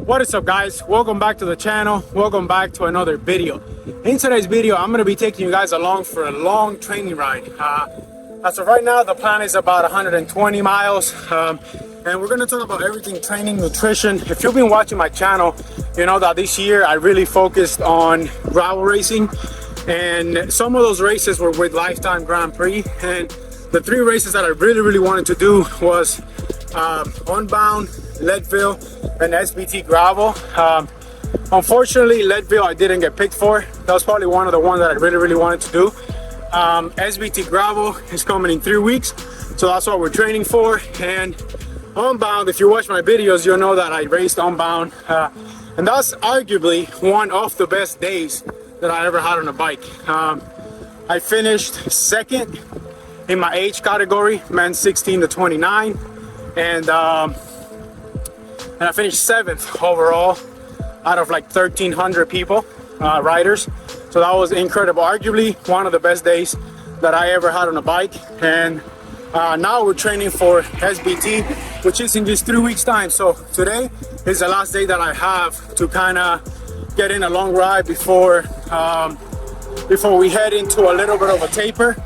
What is up, guys? Welcome back to the channel. Welcome back to another video. In today's video, I'm going to be taking you guys along for a long training ride. As of right now, the plan is about 120 miles. And we're going to talk about everything training, nutrition. If you've been watching my channel, you know that this year I really focused on gravel racing. And some of those races were with Lifetime Grand Prix. And the three races that I really wanted to do was Unbound, Leadville, and SBT Gravel. Unfortunately, Leadville I didn't get picked for. That was probably one of the ones that I really wanted to do. SBT Gravel is coming in 3 weeks, so that's what we're training for. And Unbound, if you watch my videos, you'll know that I raced Unbound, and that's arguably one of the best days that I ever had on a bike. I finished second in my age category, men 16 to 29, and I finished 7th overall out of like 1,300 people, riders. So that was incredible. Arguably one of the best days that I ever had on a bike. And now we're training for SBT, which is in just 3 weeks time. So today is the last day that I have to kind of get in a long ride before we head into a little bit of a taper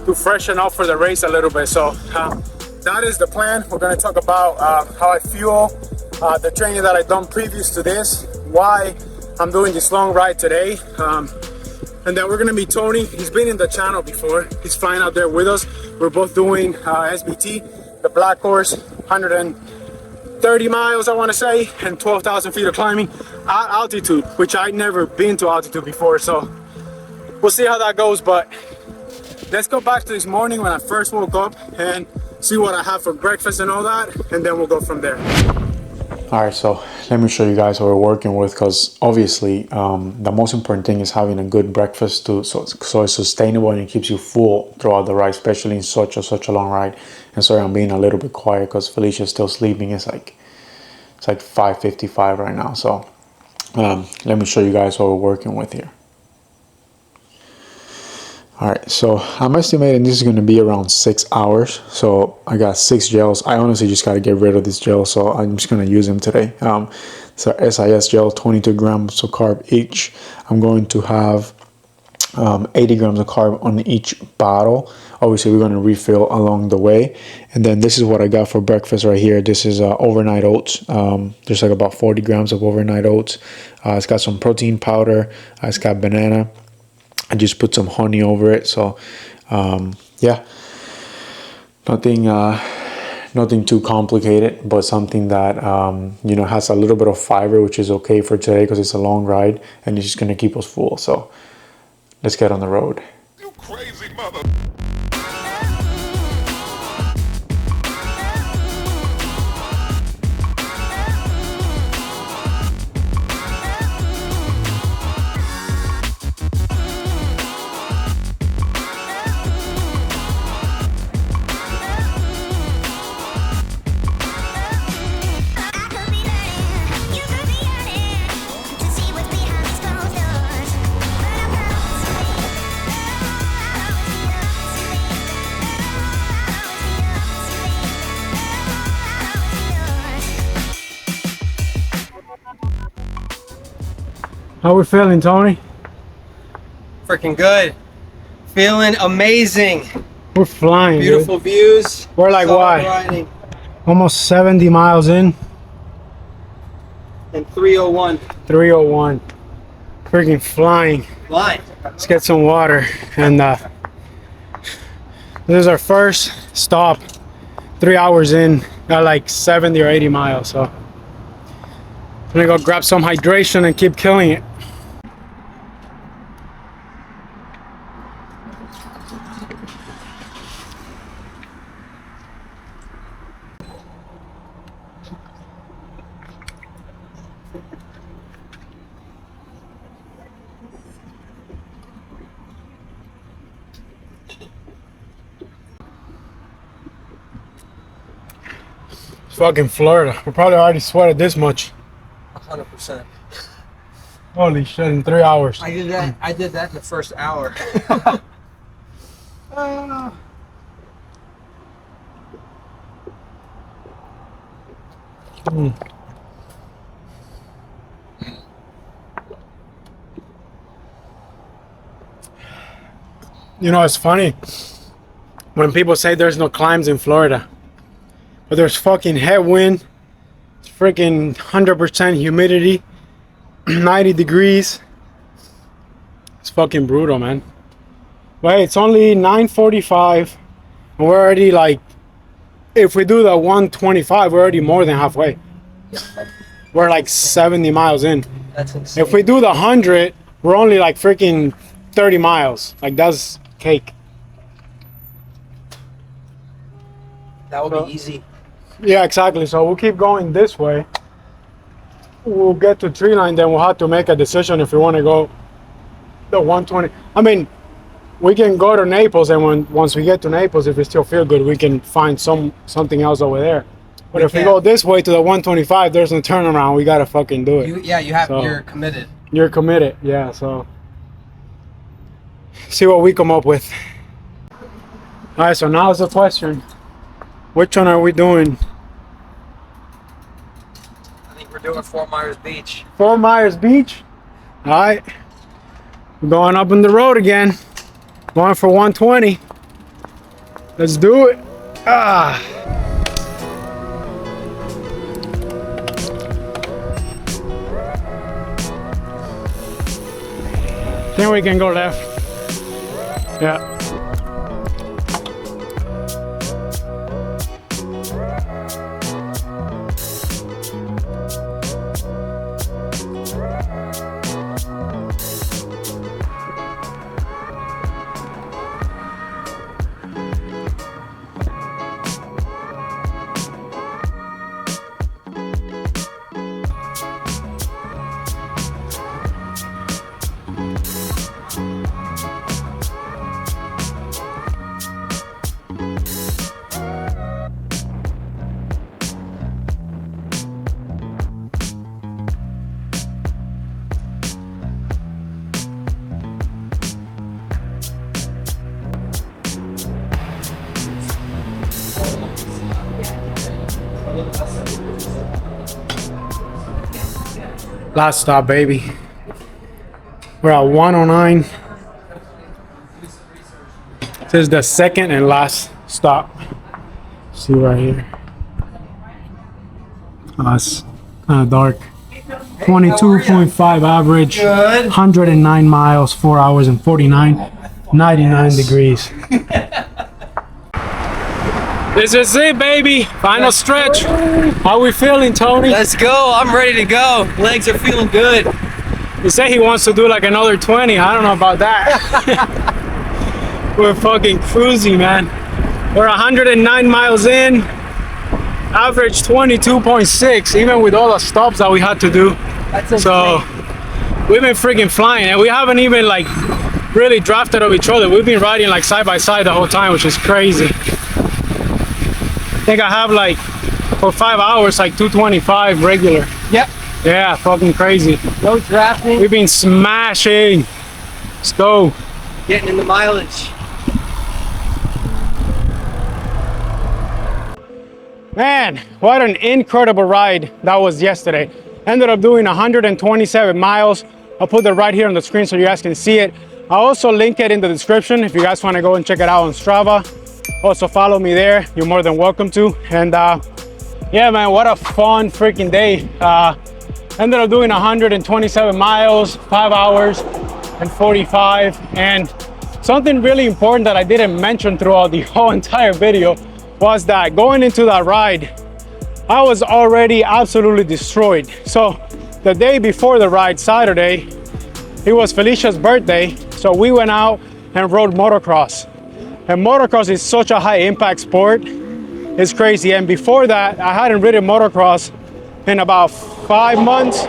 to freshen up for the race a little bit. So that is the plan. We're going to talk about how I fuel, the training that I've done previous to this, why I'm doing this long ride today, and then we're going to meet Tony. He's been in the channel before. He's flying out there with us. We're both doing SBT, the Black Horse, 130 miles I want to say, and 12,000 feet of climbing at altitude, which I'd never been to altitude before. So we'll see how that goes, but let's go back to this morning when I first woke up and see what I have for breakfast and all that, and then we'll go from there. All right, so let me show you guys what we're working with, because obviously the most important thing is having a good breakfast so it's sustainable and it keeps you full throughout the ride, especially in such a long ride. And sorry, I'm being a little bit quiet because Felicia's still sleeping. It's like 5:55 right now. So let me show you guys what we're working with here. All right, so I'm estimating this is going to be around 6 hours. So I got 6 gels. I honestly just got to get rid of this gel, so I'm just going to use them today. So SIS gel, 22 grams of carb each. I'm going to have 80 grams of carb on each bottle. Obviously, we're going to refill along the way. And then this is what I got for breakfast right here. This is overnight oats. There's like about 40 grams of overnight oats. It's got some protein powder. It's got banana. I just put some honey over it. So yeah, nothing too complicated, but something that you know, has a little bit of fiber, which is okay for today because it's a long ride and it's just gonna keep us full. So let's get on the road. You crazy mother. How we feeling, Tony? Freaking good. Feeling amazing. We're flying, Beautiful dude. views. We're like, Solid why? riding. Almost 70 miles in. And 301. 301. Freaking flying. Flying. Let's get some water. And this is our first stop. 3 hours in. Got like 70 or 80 miles. So I'm gonna go grab some hydration and keep killing it. It's fucking Florida. We probably already sweated this much. 100%. Holy shit, in 3 hours. I did that in the first hour. You know, it's funny when people say there's no climbs in Florida, but there's fucking headwind, it's freaking 100% humidity, 90 degrees. It's fucking brutal, man. But hey, it's only 9:45, and we're already like, if we do the 125, we're already more than halfway. We're like 70 miles in. That's insane. If we do the 100, we're only like freaking 30 miles. Like, that's cake. That would be easy. Yeah, exactly. So we'll keep going this way. We'll get to tree line, then we'll have to make a decision if we want to go the 120. I mean, we can go to Naples, and once we get to Naples, if we still feel good, we can find something else over there. But if we go this way to the 125, there's no turnaround. We gotta fucking do it. You have. So- You're committed. You're committed, yeah. So see what we come up with. All right. So now's the question: which one are we doing? I think we're doing Fort Myers Beach. Fort Myers Beach. All right. We're going up on the road again. Going for 120. Let's do it. Ah. Then we can go left. Yeah. Last stop, baby. We're at 109. This is the second and last stop. See right here. Oh, it's kind of dark. 22.5 average. Good. 109 miles, 4 hours and 49. 99 degrees. This is it, baby. Final stretch. How we feeling, Tony? Let's go. I'm ready to go. Legs are feeling good. He said he wants to do like another 20. I don't know about that. We're fucking cruising, man. We're 109 miles in. Average 22.6, even with all the stops that we had to do. That's insane. So we've been freaking flying, and we haven't even like really drafted of each other. We've been riding like side by side the whole time, which is crazy. I think I have like for 5 hours like 225 regular. Yep. Yeah, fucking crazy. No drafting. We've been smashing. Let's go. Getting in the mileage. Man, what an incredible ride that was yesterday. Ended up doing 127 miles. I'll put it right here on the screen so you guys can see it. I'll also link it in the description if you guys want to go and check it out on Strava. Also follow me there. You're more than welcome to. And yeah, man, what a fun freaking day. Ended up doing 127 miles, 5 hours and 45. And something really important that I didn't mention throughout the whole entire video was that going into that ride, I was already absolutely destroyed. So the day before the ride, Saturday, it was Felicia's birthday. So we went out and rode motocross. And motocross is such a high impact sport. It's crazy. And before that, I hadn't ridden motocross in about 5 months.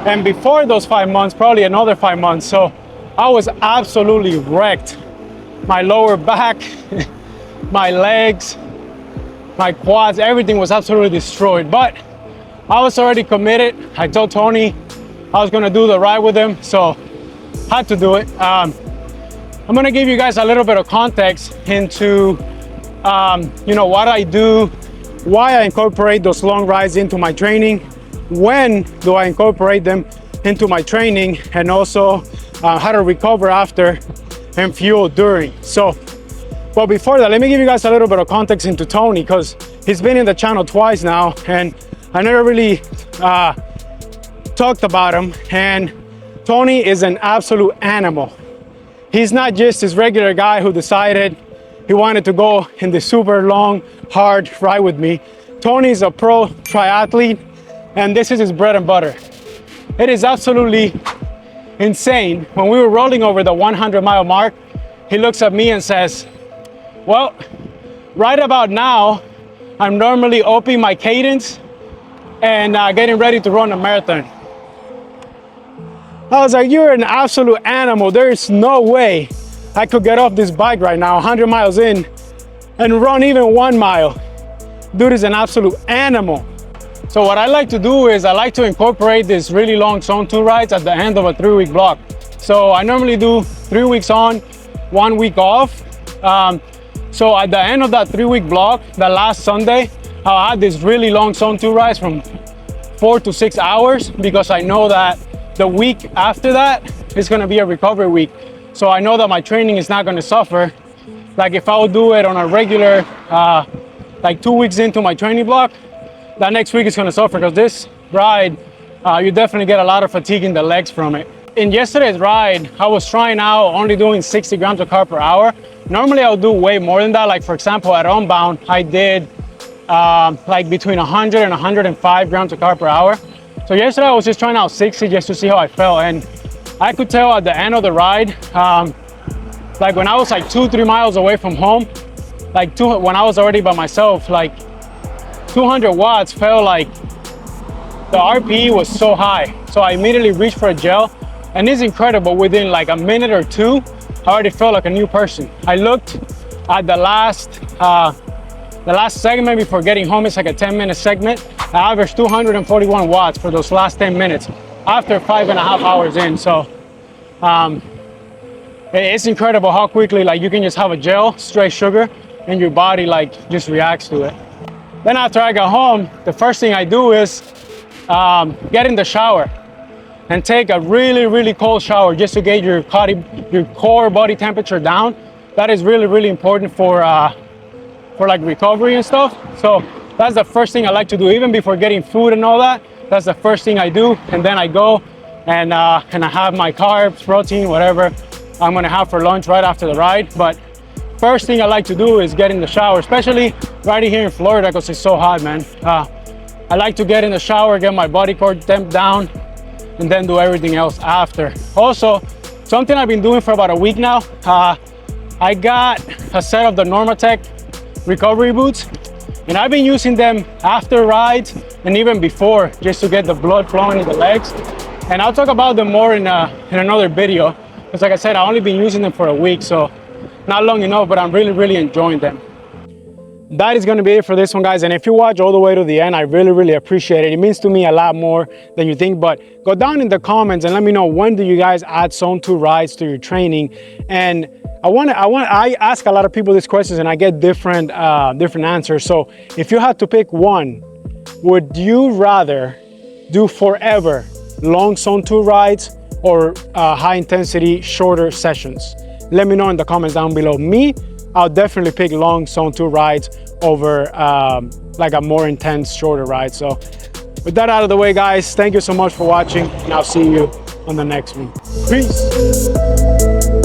And before those 5 months, probably another 5 months. So I was absolutely wrecked. My lower back, my legs, my quads, everything was absolutely destroyed. But I was already committed. I told Tony I was gonna do the ride with him, so had to do it. I'm gonna give you guys a little bit of context into you know, what I do, why I incorporate those long rides into my training, when do I incorporate them into my training, and also how to recover after. and fuel during. So, but before that, let me give you guys a little bit of context into Tony, because he's been in the channel twice now, and I never really talked about him. And Tony is an absolute animal. He's not just this regular guy who decided he wanted to go in the super long, hard ride with me. Tony's a pro triathlete, and this is his bread and butter. It is absolutely insane. When we were rolling over the 100-mile mark, he looks at me and says, well, right about now, I'm normally upping my cadence and getting ready to run a marathon. I was like, you're an absolute animal. There's no way I could get off this bike right now, 100 miles in, and run even 1 mile. Dude is an absolute animal. So what I like to do is I like to incorporate this really long Zone 2 rides at the end of a 3-week block. So I normally do 3 weeks on, 1 week off. So at the end of that 3-week block, the last Sunday, I'll have this really long Zone 2 rides from 4 to 6 hours, because I know that the week after that is gonna be a recovery week. So I know that my training is not gonna suffer. Like if I would do it on a regular, like 2 weeks into my training block, that next week is gonna suffer, because this ride, you definitely get a lot of fatigue in the legs from it. In yesterday's ride, I was trying out only doing 60 grams of carb per hour. Normally I'll do way more than that. Like for example, at Unbound, I did like between 100 and 105 grams of carb per hour. So yesterday I was just trying out 60 just to see how I felt. And I could tell at the end of the ride, like when I was like 2-3 miles away from home, when I was already by myself, like 200 watts felt like the RPE was so high. So I immediately reached for a gel, and it's incredible. Within like a minute or two, I already felt like a new person. I looked at the last segment before getting home. It's like a 10-minute segment. I averaged 241 watts for those last 10 minutes after 5.5 hours in. So it's incredible how quickly like you can just have a gel, straight sugar, and your body like just reacts to it. Then after I got home, the first thing I do is get in the shower and take a really, really cold shower just to get your core body temperature down. That is really, really important for like recovery and stuff. So that's the first thing I like to do, even before getting food and all that. That's the first thing I do, and then I go and I have my carbs, protein, whatever I'm gonna have for lunch right after the ride. But first thing I like to do is get in the shower, especially right here in Florida, because it's so hot, man. I like to get in the shower, get my body core temp down, and then do everything else after. Also, something I've been doing for about a week now, I got a set of the Normatec recovery boots, and I've been using them after rides and even before, just to get the blood flowing in the legs. And I'll talk about them more in another video, because like I said, I've only been using them for a week, so not long enough, but I'm really, really enjoying them. That is going to be it for this one, guys. And if you watch all the way to the end, I really, really appreciate it. It means to me a lot more than you think. But go down in the comments and let me know, when do you guys add Zone 2 rides to your training? And I ask a lot of people these questions, and I get different answers. So if you had to pick one, would you rather do forever long Zone 2 rides or high intensity, shorter sessions? Let me know in the comments down below. Me, I'll definitely pick long Zone 2 rides over like a more intense, shorter ride. So with that out of the way, guys, thank you so much for watching, and I'll see you on the next one. Peace.